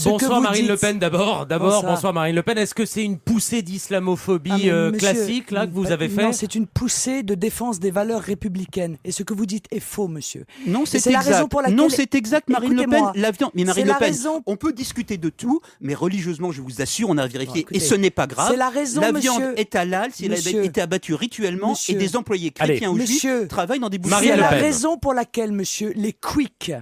Bonsoir Marine Le Pen d'abord. Bonsoir Marine Le Pen. Est-ce que c'est une poussée d'islamophobie classique là que vous avez fait? Non, c'est une poussée de défense des valeurs républicaines. Et ce que vous dites est faux, monsieur. Non, c'est exact. La raison pour laquelle... Non, c'est exact, Marine Le Pen. La viande. Mais Marine Le Pen, raison... on peut discuter de tout, mais religieusement, je vous assure, on a vérifié, écoutez, et ce n'est pas grave. C'est la raison, la monsieur. viande est halal si elle a été abattue rituellement et des employés chrétiens ou juifs travaillent dans des boucheries. C'est la raison pour laquelle, monsieur, les Quick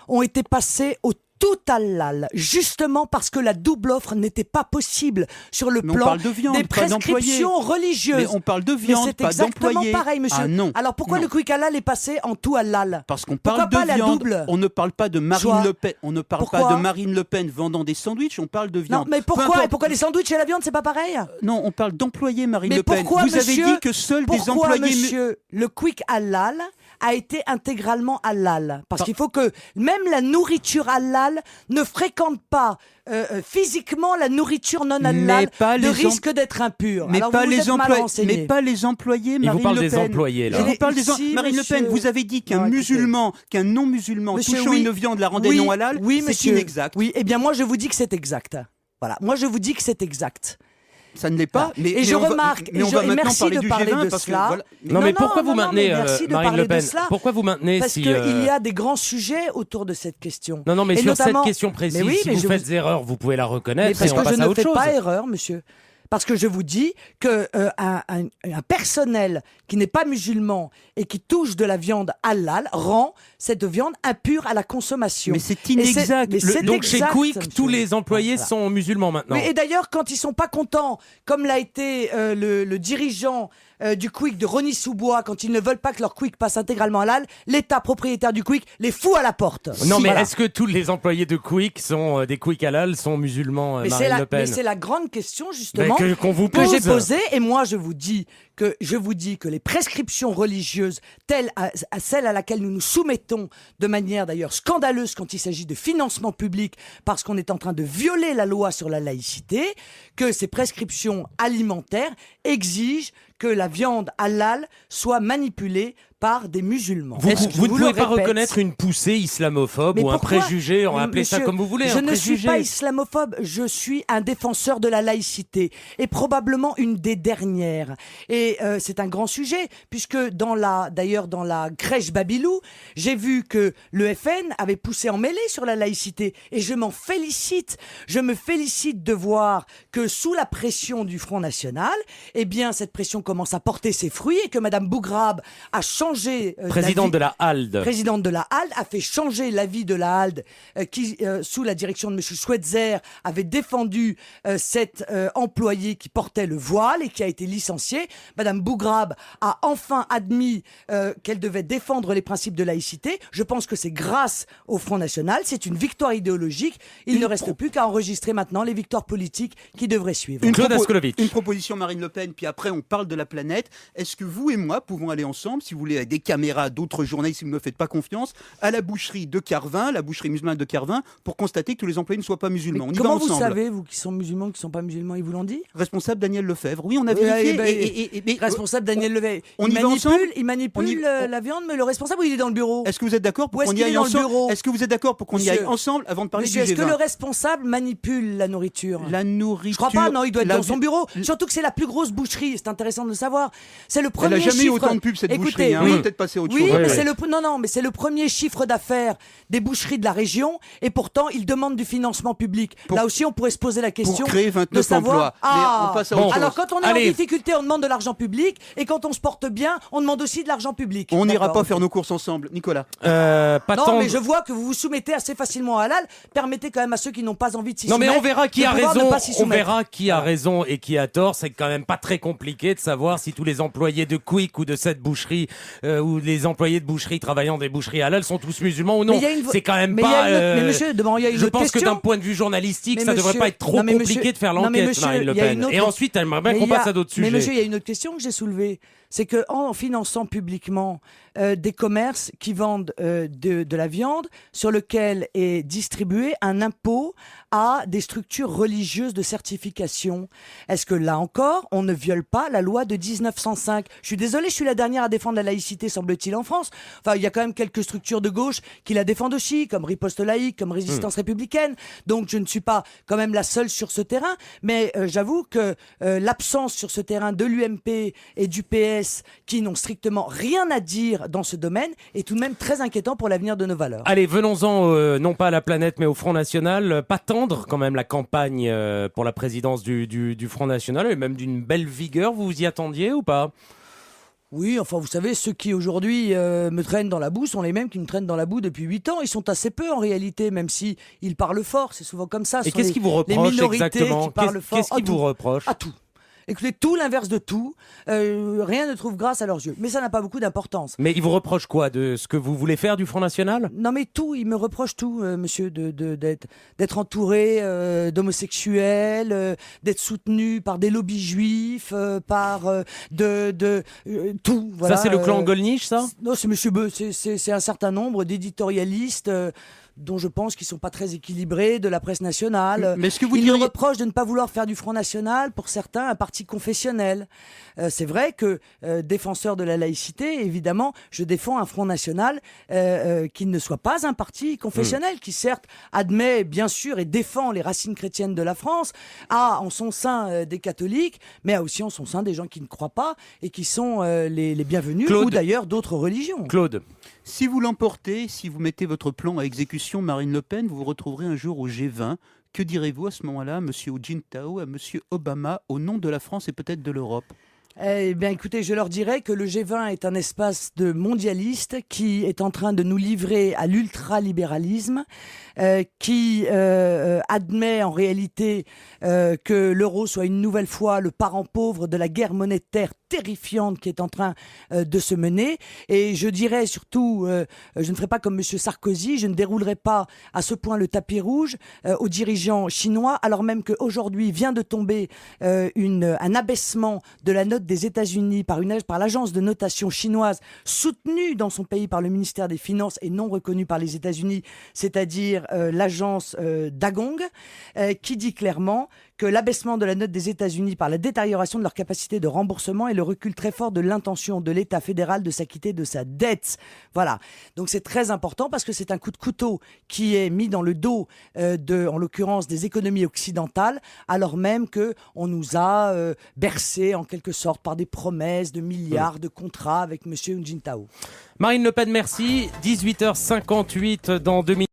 ont été passés au tout halal, justement parce que la double offre n'était pas possible sur le plan des prescriptions religieuses. Mais on parle de viande, pas d'employés. C'est exactement pareil, monsieur. Ah non. Alors pourquoi le Quick halal est passé en tout halal? Parce qu'on parle de viande. On ne parle pas de Marine Le Pen. On ne parle pas de Marine Le Pen vendant des sandwichs. On parle de viande. Non, mais pourquoi? Et pourquoi les sandwichs et la viande, c'est pas pareil? Non, on parle d'employés, Marine Le Pen. Pourquoi, vous avez dit que seuls des employés. Monsieur, le Quick halal a été intégralement halal. Parce qu'il faut que même la nourriture halal ne fréquente pas physiquement la nourriture non halal, de risque d'être impure. Mais alors pas les employés. Mais pas les employés, Marine Le Pen. Il vous parle des employés, là. Je vous parle des Marine Le Pen, vous avez dit qu'un musulman, qu'un non-musulman touchant une viande la rendait non halal. Oui, c'est inexact. Oui, eh bien moi je vous dis que c'est exact. Voilà, moi je vous dis que c'est exact. Ça ne l'est pas. Mais, et je remarque, mais on va maintenant merci parler de du parler G20 de parce que cela. voilà. Non, mais pourquoi vous maintenez Marine Le Pen? Pourquoi vous maintenez Parce qu'il y a des grands sujets autour de cette question. Non, mais et sur notamment... cette question précise, oui, si vous faites erreur, vous pouvez la reconnaître. Parce que je ne fais pas pas erreur, monsieur. Parce que je vous dis que un personnel qui n'est pas musulman et qui touche de la viande halal rend cette viande impure à la consommation. Mais c'est inexact. Donc chez Quick, tous les employés sont musulmans maintenant. Et d'ailleurs, quand ils sont pas contents, comme l'a été le dirigeant du Quick de Rosny-sous-Bois, quand ils ne veulent pas que leur Quick passe intégralement halal, l'État propriétaire du Quick les fout à la porte. Non, mais est-ce que tous les employés de Quick sont des Quick halal sont musulmans, Marine Le Pen? Mais c'est la grande question justement qu'on vous pose. Que j'ai posée, et moi je vous dis que les prescriptions religieuses telles à celles à laquelle nous nous soumettons de manière d'ailleurs scandaleuse quand il s'agit de financement public parce qu'on est en train de violer la loi sur la laïcité, que ces prescriptions alimentaires exigent que la viande halal soit manipulée par des musulmans. Vous ne pouvez pas reconnaître une poussée islamophobe ou un préjugé, on va appeler ça comme vous voulez. Je ne suis pas islamophobe, je suis un défenseur de la laïcité et probablement une des dernières. Et c'est un grand sujet puisque d'ailleurs dans la crèche Babilou, j'ai vu que le FN avait poussé en mêlée sur la laïcité et je m'en félicite. Je me félicite de voir que sous la pression du Front National, eh bien cette pression commence à porter ses fruits et que Madame Bougrab a changé présidente de la HALD. Présidente de la HALD a fait changer l'avis de la HALD qui, sous la direction de M. Schweitzer, avait défendu cet employé qui portait le voile et qui a été licencié. Madame Bougrab a enfin admis qu'elle devait défendre les principes de laïcité. Je pense que c'est grâce au Front National. C'est une victoire idéologique. Il ne reste plus qu'à enregistrer maintenant les victoires politiques qui devraient suivre. Une proposition Marine Le Pen, puis après on parle de la planète. Est-ce que vous et moi pouvons aller ensemble, si vous voulez, avec des caméras, d'autres journalistes, si vous ne me faites pas confiance, à la boucherie de Carvin, la boucherie musulmane de Carvin, pour constater que tous les employés ne soient pas musulmans? On y va ensemble. Comment vous savez, vous qui sont musulmans, qui ne sont pas musulmans, ils vous l'ont dit? Responsable Daniel Lefebvre. Oui, on a vérifié. Responsable Daniel Lefebvre. Il manipule la viande, mais le responsable, il est dans le bureau. Est-ce que vous êtes d'accord pour qu'on y aille ensemble? Est-ce que vous êtes d'accord pour qu'on y aille ensemble avant de parler du G20? Est-ce que le responsable manipule la nourriture? La nourriture. Je crois pas, non, il doit être dans son bureau. Surtout que c'est la plus grosse boucherie, c'est intéressant de le savoir. C'est le premier chiffre. Elle n'a jamais eu autant de pubs, cette boucherie. On va peut-être passer à autre chose. Oui, mais c'est le premier chiffre d'affaires des boucheries de la région, et pourtant ils demandent du financement public. Là aussi, on pourrait se poser la question pour créer 29 de savoir. Emplois. On passe à autre chose. Alors quand on est en difficulté, on demande de l'argent public, et quand on se porte bien, on demande aussi de l'argent public. On n'ira pas faire nos courses ensemble, Nicolas. Non, mais je vois que vous vous soumettez assez facilement à halal. Permettez quand même à ceux qui n'ont pas envie de s'y soumettre. Non, mais on verra qui a raison. On verra qui a raison et qui a tort. C'est quand même pas très compliqué de savoir si tous les employés de Quick ou de cette boucherie ou les employés de boucherie travaillant des boucheries halal sont tous musulmans ou non. C'est quand même pas. Mais monsieur, il y a une je autre pense question. que d'un point de vue journalistique, ça devrait pas être trop compliqué de faire l'enquête, Marine Le Pen. Et ensuite, elle aimerait bien qu'on passe à d'autres sujets. Mais monsieur, il y a une autre question que j'ai soulevée. c'est que en finançant publiquement des commerces qui vendent de la viande sur lequel est distribué un impôt à des structures religieuses de certification. Est-ce que là encore, on ne viole pas la loi de 1905 ? Je suis désolé, je suis la dernière à défendre la laïcité, semble-t-il, en France. Enfin, il y a quand même quelques structures de gauche qui la défendent aussi, comme Riposte laïque, comme Résistance républicaine. Donc, je ne suis pas quand même la seule sur ce terrain. Mais j'avoue que l'absence sur ce terrain de l'UMP et du PS, qui n'ont strictement rien à dire dans ce domaine, est tout de même très inquiétant pour l'avenir de nos valeurs. Allez, venons-en non pas à la planète mais au Front National. Pas tendre quand même la campagne pour la présidence du Front National, et même d'une belle vigueur. Vous vous y attendiez ou pas ? Oui, enfin, vous savez, ceux qui aujourd'hui me traînent dans la boue sont les mêmes qui me traînent dans la boue depuis 8 ans. Ils sont assez peu en réalité, même si ils parlent fort. C'est souvent comme ça. Et qu'est-ce qu'ils vous reprochent exactement ? Qu'est-ce qu'ils vous reprochent ? À tout. Écoutez, tout l'inverse de tout, rien ne trouve grâce à leurs yeux. Mais ça n'a pas beaucoup d'importance. Mais ils vous reprochent quoi ? De ce que vous voulez faire du Front National ? Non mais tout, ils me reprochent tout, monsieur, d'être entouré d'homosexuels, d'être soutenu par des lobbies juifs, par tout. Voilà, ça c'est le clan Gollnisch, ça ? Non, c'est monsieur Beu, c'est un certain nombre d'éditorialistes dont je pense qu'ils sont pas très équilibrés, de la presse nationale. Mais est-ce que vous Ils diriez... me reprochent de ne pas vouloir faire du Front National, pour certains, un parti confessionnel. C'est vrai que, défenseur de la laïcité, évidemment, je défends un Front National qui ne soit pas un parti confessionnel, qui certes admet, bien sûr, et défend les racines chrétiennes de la France, a en son sein des catholiques, mais a aussi en son sein des gens qui ne croient pas et qui sont les bienvenus, Claude, ou d'ailleurs d'autres religions. Claude. Si vous l'emportez, si vous mettez votre plan à exécution, Marine Le Pen, vous vous retrouverez un jour au G20. Que direz-vous à ce moment-là, M. Hu Jintao, à M. Obama, au nom de la France et peut-être de l'Europe ? Eh bien, écoutez, je leur dirais que le G20 est un espace de mondialistes qui est en train de nous livrer à l'ultralibéralisme, qui admet en réalité que l'euro soit une nouvelle fois le parent pauvre de la guerre monétaire terrifiante qui est en train de se mener. Et je dirais surtout, je ne ferai pas comme M. Sarkozy, je ne déroulerai pas à ce point le tapis rouge aux dirigeants chinois, alors même qu'aujourd'hui vient de tomber un abaissement de la note des États-Unis par l'agence de notation chinoise, soutenue dans son pays par le ministère des Finances et non reconnue par les États-Unis, c'est-à-dire l'agence Dagong, qui dit clairement que l'abaissement de la note des États-Unis par la détérioration de leur capacité de remboursement et le recul très fort de l'intention de l'État fédéral de s'acquitter de sa dette. Voilà. Donc c'est très important parce que c'est un coup de couteau qui est mis dans le dos en l'occurrence, des économies occidentales, alors même que on nous a bercés en quelque sorte par des promesses de milliards de contrats avec M. Hu Jintao. Marine Le Pen, merci. 18h58 dans 2 minutes.